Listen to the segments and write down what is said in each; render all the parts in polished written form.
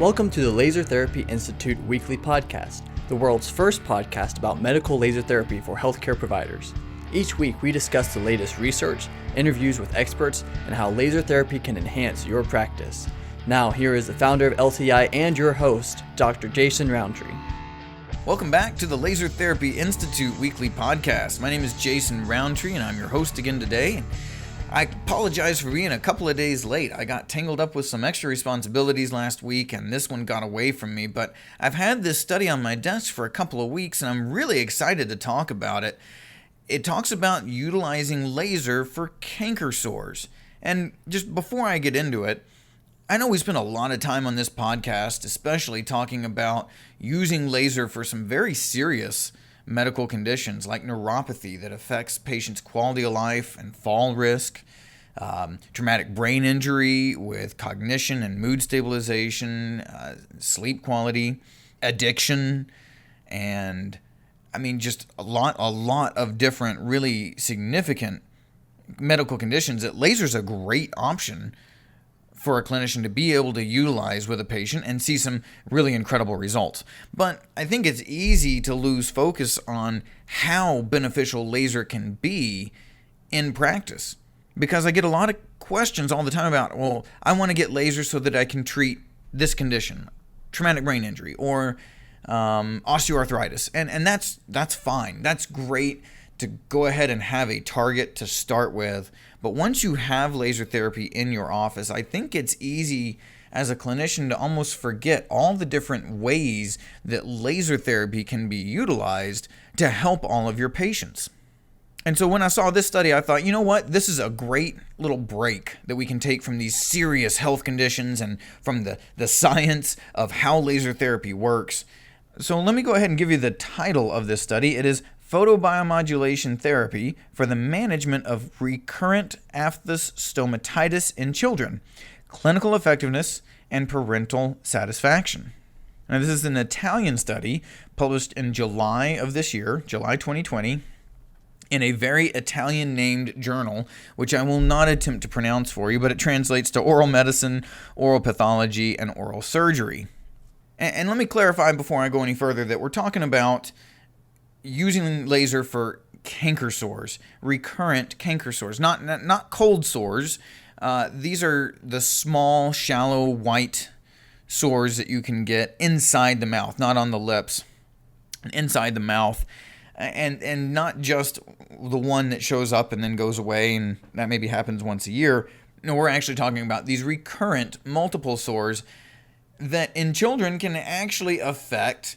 Welcome to the Laser Therapy Institute weekly podcast, the world's first podcast about medical laser therapy for healthcare providers. Each week, we discuss the latest research, interviews with experts, and how laser therapy can enhance your practice. Now, here is the founder of LTI and your host, Dr. Jason Rountree. Welcome back to the Laser Therapy Institute weekly podcast. My name is Jason Rountree, and I'm your host again today. I apologize for being a couple of days late. I got tangled up with some extra responsibilities last week, and this one got away from me. But I've had this study on my desk for a couple of weeks, and I'm really excited to talk about it. It talks about utilizing laser for canker sores. And just before I get into it, I know we spend a lot of time on this podcast, especially talking about using laser for some very serious medical conditions like neuropathy that affects patients' quality of life and fall risk, traumatic brain injury with cognition and mood stabilization, sleep quality, addiction, and just a lot of different really significant medical conditions that laser's a great option for a clinician to be able to utilize with a patient and see some really incredible results. But I think it's easy to lose focus on how beneficial laser can be in practice. Because I get a lot of questions all the time about, well, I want to get laser so that I can treat this condition, traumatic brain injury, or osteoarthritis. And that's fine. That's great to go ahead and have a target to start with. But once you have laser therapy in your office, I think it's easy as a clinician to almost forget all the different ways that laser therapy can be utilized to help all of your patients. And so when I saw this study, I thought, you know what? This is a great little break that we can take from these serious health conditions and from the science of how laser therapy works. So let me go ahead and give you the title of this study. It is Photobiomodulation Therapy for the Management of Recurrent Aphthous Stomatitis in Children, Clinical Effectiveness and Parental Satisfaction. Now, this is an Italian study published in July of this year, July 2020, in a very Italian-named journal, which I will not attempt to pronounce for you, but it translates to Oral Medicine, Oral Pathology, and Oral Surgery. And let me clarify before I go any further that we're talking about using laser for canker sores, recurrent canker sores, not cold sores. These are the small, shallow, white sores that you can get inside the mouth, not on the lips, inside the mouth, and not just the one that shows up and then goes away, and that maybe happens once a year. No, we're actually talking about these recurrent, multiple sores that in children can actually affect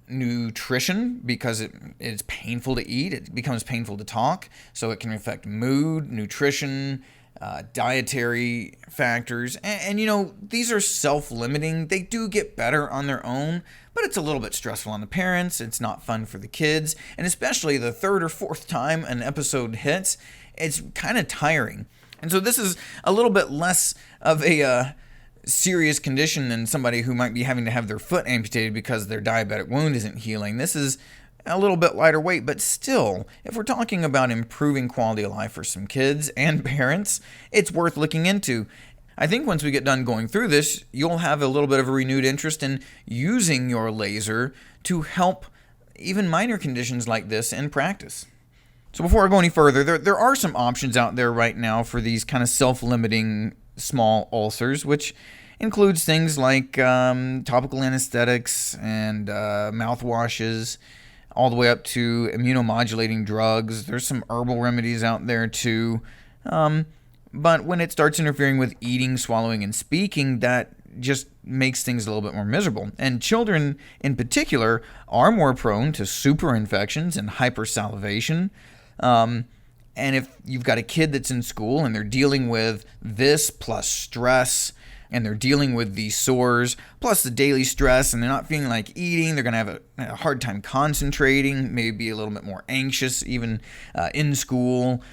nutrition because it's painful to eat. It becomes painful to talk. So it can affect mood, nutrition, dietary factors. And these are self-limiting. They do get better on their own, but it's a little bit stressful on the parents. It's not fun for the kids. And especially the third or fourth time an episode hits, it's kind of tiring. And so this is a little bit less of a serious condition than somebody who might be having to have their foot amputated because their diabetic wound isn't healing. This is a little bit lighter weight, but still, if we're talking about improving quality of life for some kids and parents, it's worth looking into. I think once we get done going through this, you'll have a little bit of a renewed interest in using your laser to help even minor conditions like this in practice. So before I go any further, there are some options out there right now for these kind of self-limiting small ulcers, which includes things like topical anesthetics and mouthwashes, all the way up to immunomodulating drugs. There's some herbal remedies out there too. But when it starts interfering with eating, swallowing, and speaking, that just makes things a little bit more miserable. And children in particular are more prone to superinfections and hypersalivation. And if you've got a kid that's in school and they're dealing with this plus stress, and they're dealing with these sores plus the daily stress, and they're not feeling like eating, they're going to have a hard time concentrating, maybe be a little bit more anxious even in school,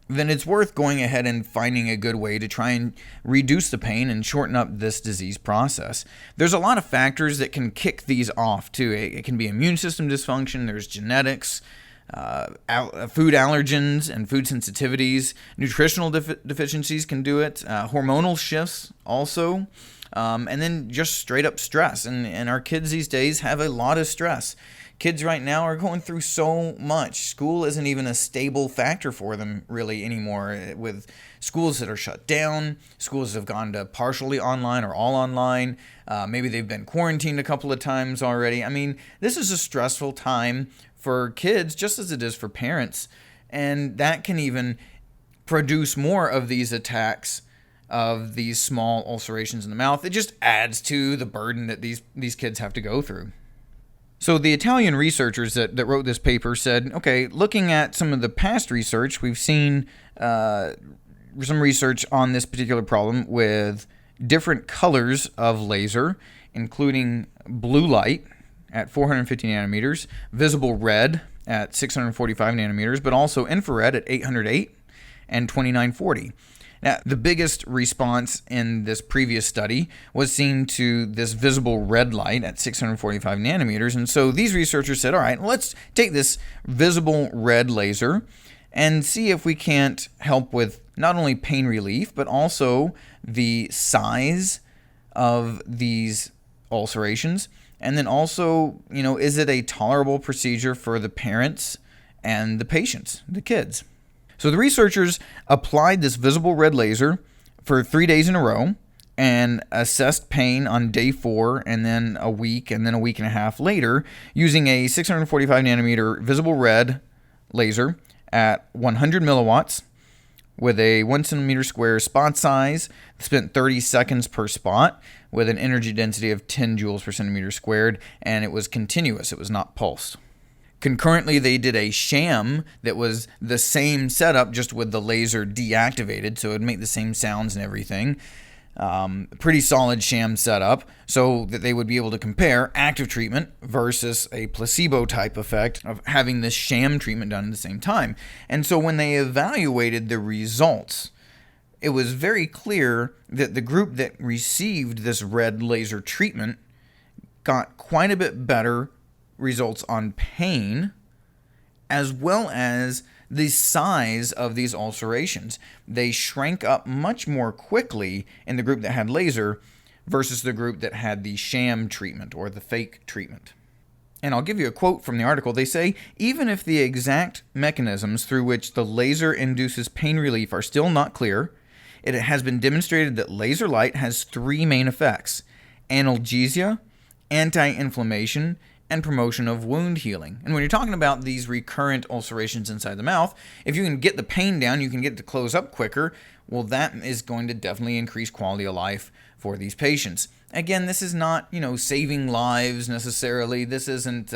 then it's worth going ahead and finding a good way to try and reduce the pain and shorten up this disease process. There's a lot of factors that can kick these off too. It can be immune system dysfunction, there's genetics, food allergens and food sensitivities, nutritional deficiencies can do it, hormonal shifts also, and then just straight up stress. And our kids these days have a lot of stress. Kids right now are going through so much. School isn't even a stable factor for them really anymore, with schools that are shut down, schools that have gone to partially online or all online. Maybe they've been quarantined a couple of times already. I mean, this is a stressful time for kids just as it is for parents. And that can even produce more of these attacks of these small ulcerations in the mouth. It just adds to the burden that these kids have to go through. So the Italian researchers that wrote this paper said, okay, looking at some of the past research, we've seen some research on this particular problem with different colors of laser, including blue light at 450 nanometers, visible red at 645 nanometers, but also infrared at 808 and 2940. Now, the biggest response in this previous study was seen to this visible red light at 645 nanometers. And so these researchers said, all right, let's take this visible red laser and see if we can't help with not only pain relief, but also the size of these ulcerations. And then also, is it a tolerable procedure for the parents and the patients, the kids? So the researchers applied this visible red laser for 3 days in a row and assessed pain on day 4 and then a week and then a week and a half later using a 645 nanometer visible red laser at 100 milliwatts with a 1 centimeter square spot size, spent 30 seconds per spot with an energy density of 10 joules per centimeter squared, and it was continuous. It was not pulsed. Concurrently, they did a sham that was the same setup, just with the laser deactivated, so it would make the same sounds and everything. Pretty solid sham setup, so that they would be able to compare active treatment versus a placebo type effect of having this sham treatment done at the same time. And so when they evaluated the results, it was very clear that the group that received this red laser treatment got quite a bit better results on pain, as well as the size of these ulcerations. They shrank up much more quickly in the group that had laser versus the group that had the sham treatment or the fake treatment. And I'll give you a quote from the article. They say, even if the exact mechanisms through which the laser induces pain relief are still not clear, it has been demonstrated that laser light has 3 main effects: analgesia, anti-inflammation, and promotion of wound healing. And when you're talking about these recurrent ulcerations inside the mouth, if you can get the pain down, you can get it to close up quicker, well, that is going to definitely increase quality of life for these patients. Again, this is not, saving lives necessarily. This isn't,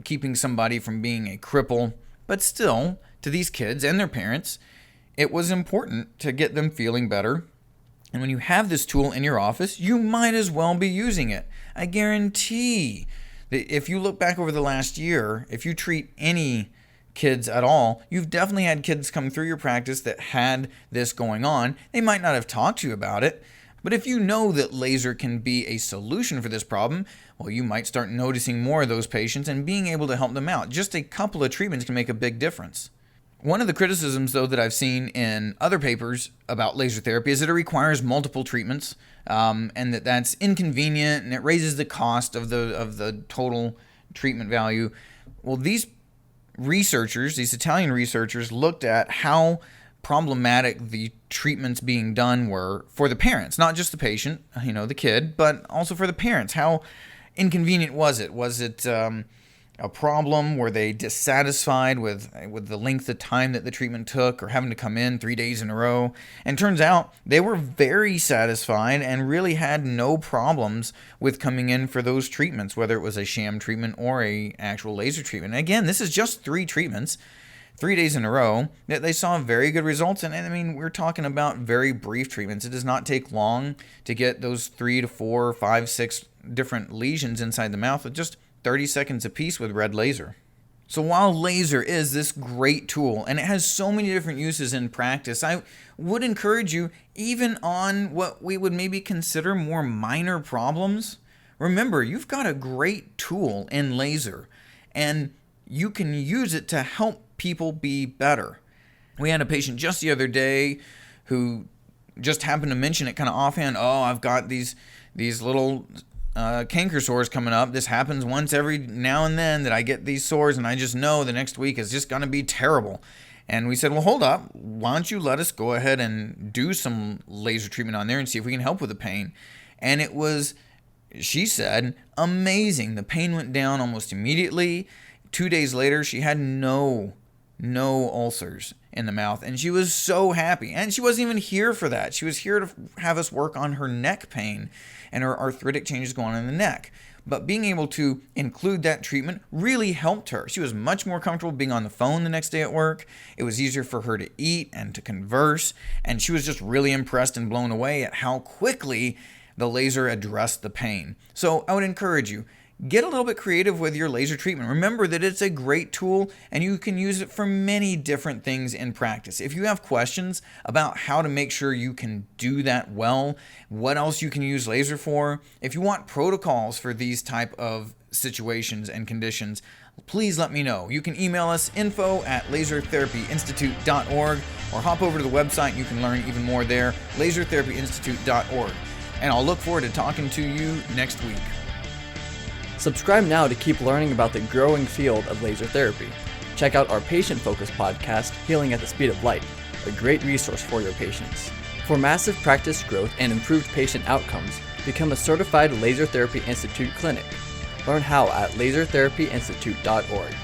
keeping somebody from being a cripple. But still, to these kids and their parents, it was important to get them feeling better. And when you have this tool in your office, you might as well be using it. I guarantee if you look back over the last year, if you treat any kids at all, you've definitely had kids come through your practice that had this going on. They might not have talked to you about it, but if you know that laser can be a solution for this problem, well, you might start noticing more of those patients and being able to help them out. Just a couple of treatments can make a big difference. One of the criticisms, though, that I've seen in other papers about laser therapy is that it requires multiple treatments, and that's inconvenient and it raises the cost of the total treatment value. Well, these researchers, these Italian researchers, looked at how problematic the treatments being done were for the parents, not just the patient, the kid, but also for the parents. How inconvenient was it? Was it a problem? Were they dissatisfied with the length of time that the treatment took, or having to come in 3 days in a row? And turns out they were very satisfied and really had no problems with coming in for those treatments, whether it was a sham treatment or a actual laser treatment. And again, this is just 3 treatments, 3 days in a row, that they saw very good results. And I mean, we're talking about very brief treatments. It does not take long to get those 3 to 4, 5, 6 different lesions inside the mouth with just 30 seconds apiece with red laser. So while laser is this great tool and it has so many different uses in practice, I would encourage you, even on what we would maybe consider more minor problems, remember, you've got a great tool in laser and you can use it to help people be better. We had a patient just the other day who just happened to mention it kind of offhand. Oh, I've got these little canker sores coming up. This happens once every now and then that I get these sores, and I just know the next week is just going to be terrible. And we said, well, hold up. Why don't you let us go ahead and do some laser treatment on there and see if we can help with the pain? And it was, she said, amazing. The pain went down almost immediately. 2 days later, she had no ulcers in the mouth, and she was so happy. And she wasn't even here for that. She was here to have us work on her neck pain and her arthritic changes going on in the neck. But being able to include that treatment really helped her. She was much more comfortable being on the phone the next day at work. It was easier for her to eat and to converse, and she was just really impressed and blown away at how quickly the laser addressed the pain. So I would encourage you, get a little bit creative with your laser treatment. Remember that it's a great tool and you can use it for many different things in practice. If you have questions about how to make sure you can do that well, what else you can use laser for, if you want protocols for these type of situations and conditions, please let me know. You can email us info@lasertherapyinstitute.org or hop over to the website. You can learn even more there, lasertherapyinstitute.org. And I'll look forward to talking to you next week. Subscribe now to keep learning about the growing field of laser therapy. Check out our patient-focused podcast, Healing at the Speed of Light, a great resource for your patients. For massive practice growth and improved patient outcomes, become a certified Laser Therapy Institute clinic. Learn how at lasertherapyinstitute.org.